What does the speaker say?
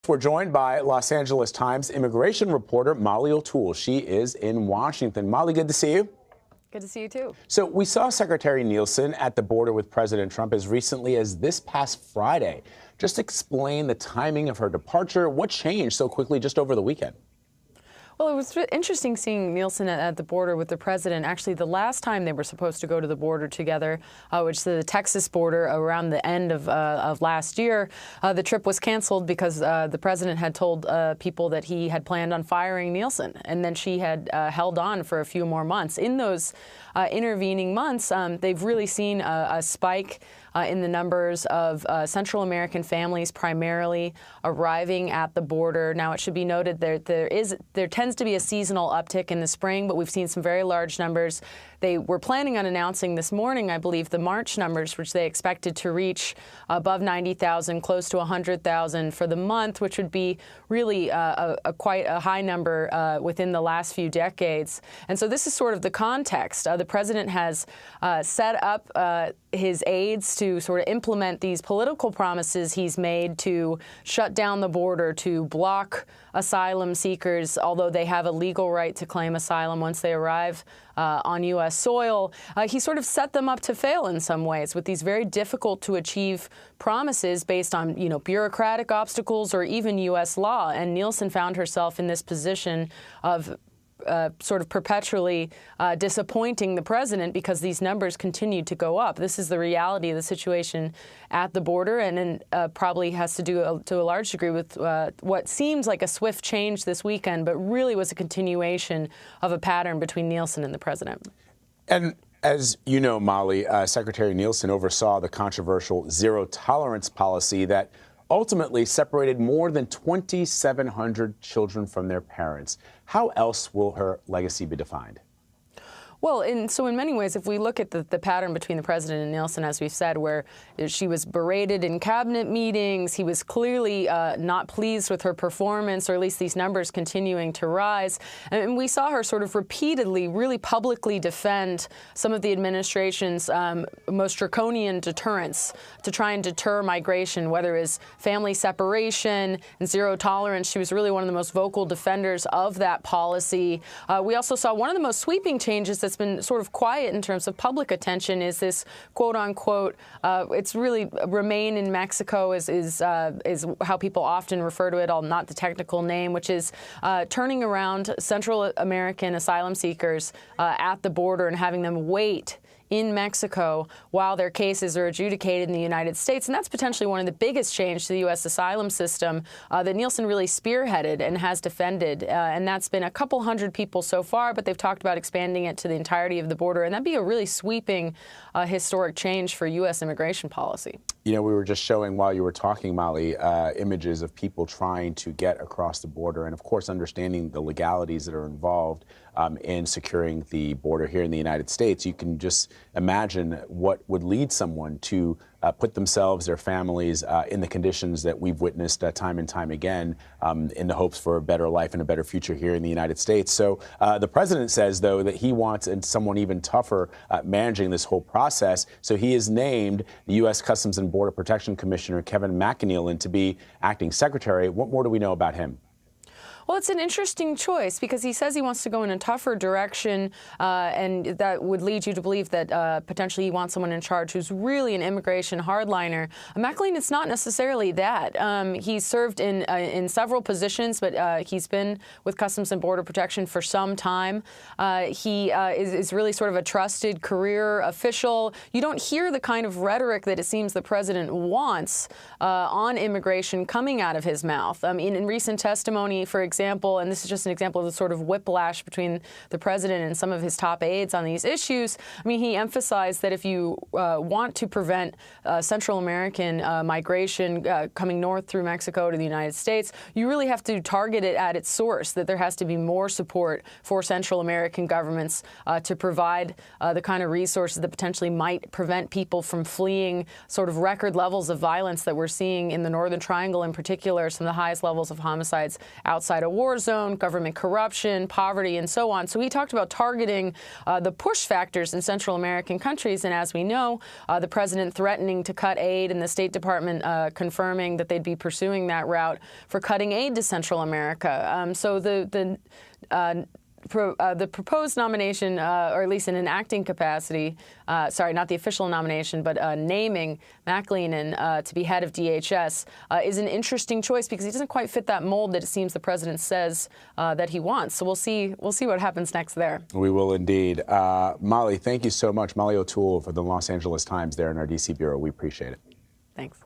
We're joined by Los Angeles Times immigration reporter Molly O'Toole. She is in Washington. Molly, good to see you. Good to see you, too. So we saw Secretary Nilsson at the border with President Trump as recently as this past Friday. Just explain the timing of her departure. What changed so quickly just over the weekend? Well, it was interesting seeing Nilsson at the border with the president. Actually, the last time they were supposed to go to the border together, which is the Texas border, around the end of last year, the trip was canceled because the president had told people that he had planned on firing Nilsson, and then she had held on for a few more months. In those intervening months, they've really seen a spike in the numbers of Central American families primarily arriving at the border. Now, it should be noted there tends to be a seasonal uptick in the spring, but we've seen some very large numbers. They were planning on announcing this morning, I believe, the March numbers, which they expected to reach above 90,000, close to 100,000 for the month, which would be really quite a high number within the last few decades. And so this is sort of the context. The president has set up his aides to sort of implement these political promises he's made to shut down the border, to block asylum seekers, although they have a legal right to claim asylum once they arrive on U.S. soil. He sort of set them up to fail in some ways with these very difficult to achieve promises based on, bureaucratic obstacles or even U.S. law. And Nilsson found herself in this position of sort of perpetually disappointing the president because these numbers continued to go up. This is the reality of the situation at the border, and probably has to do to a large degree with what seems like a swift change this weekend, but really was a continuation of a pattern between Nilsson and the president. And as you know, Molly, Secretary Nilsson oversaw the controversial zero-tolerance policy that ultimately separated more than 2,700 children from their parents. How else will her legacy be defined? Well, so in many ways, if we look at the pattern between the president and Nilsson, as we've said, where she was berated in cabinet meetings, he was clearly not pleased with her performance, or at least these numbers continuing to rise. And we saw her sort of repeatedly, really publicly defend some of the administration's most draconian deterrents to try and deter migration, whether it's family separation and zero tolerance. She was really one of the most vocal defenders of that policy. We also saw one of the most sweeping changes that's been sort of quiet in terms of public attention is this quote-unquote, it's really remain in Mexico is how people often refer to it, not the technical name, which is turning around Central American asylum seekers at the border and having them wait in Mexico while their cases are adjudicated in the United States. And that's potentially one of the biggest changes to the U.S. asylum system that Nilsson really spearheaded and has defended. And that's been a couple hundred people so far, but they've talked about expanding it to the entirety of the border. And that'd be a really sweeping historic change for U.S. immigration policy. We were just showing while you were talking, Molly, images of people trying to get across the border and, of course, understanding the legalities that are involved in securing the border here in the United States. You can just imagine what would lead someone to put themselves, their families, in the conditions that we've witnessed time and time again in the hopes for a better life and a better future here in the United States. So the president says, though, that he wants someone even tougher managing this whole process. So he has named the U.S. Customs and Border Protection Commissioner Kevin McAneilan to be acting secretary. What more do we know about him? Well, it's an interesting choice because he says he wants to go in a tougher direction, and that would lead you to believe that potentially he wants someone in charge who's really an immigration hardliner. McAneilan, it's not necessarily that. He's served in several positions, but he's been with Customs and Border Protection for some time. He is really sort of a trusted career official. You don't hear the kind of rhetoric that it seems the president wants on immigration coming out of his mouth. In recent testimony, for example, and this is just an example of the sort of whiplash between the president and some of his top aides on these issues. He emphasized that if you want to prevent Central American migration coming north through Mexico to the United States, you really have to target it at its source, that there has to be more support for Central American governments to provide the kind of resources that potentially might prevent people from fleeing sort of record levels of violence that we're seeing in the Northern Triangle in particular, some of the highest levels of homicides outside a war zone, government corruption, poverty, and so on. So he talked about targeting the push factors in Central American countries. And as we know, the president threatening to cut aid and the State Department confirming that they'd be pursuing that route for cutting aid to Central America. So the proposed nomination, or at least in an acting capacity, sorry, not the official nomination, but naming McLeenan to be head of DHS is an interesting choice because he doesn't quite fit that mold that it seems the president says that he wants. So we'll see what happens next there. We will indeed. Molly, thank you so much. Molly O'Toole for the Los Angeles Times there in our D.C. bureau. We appreciate it. Thanks.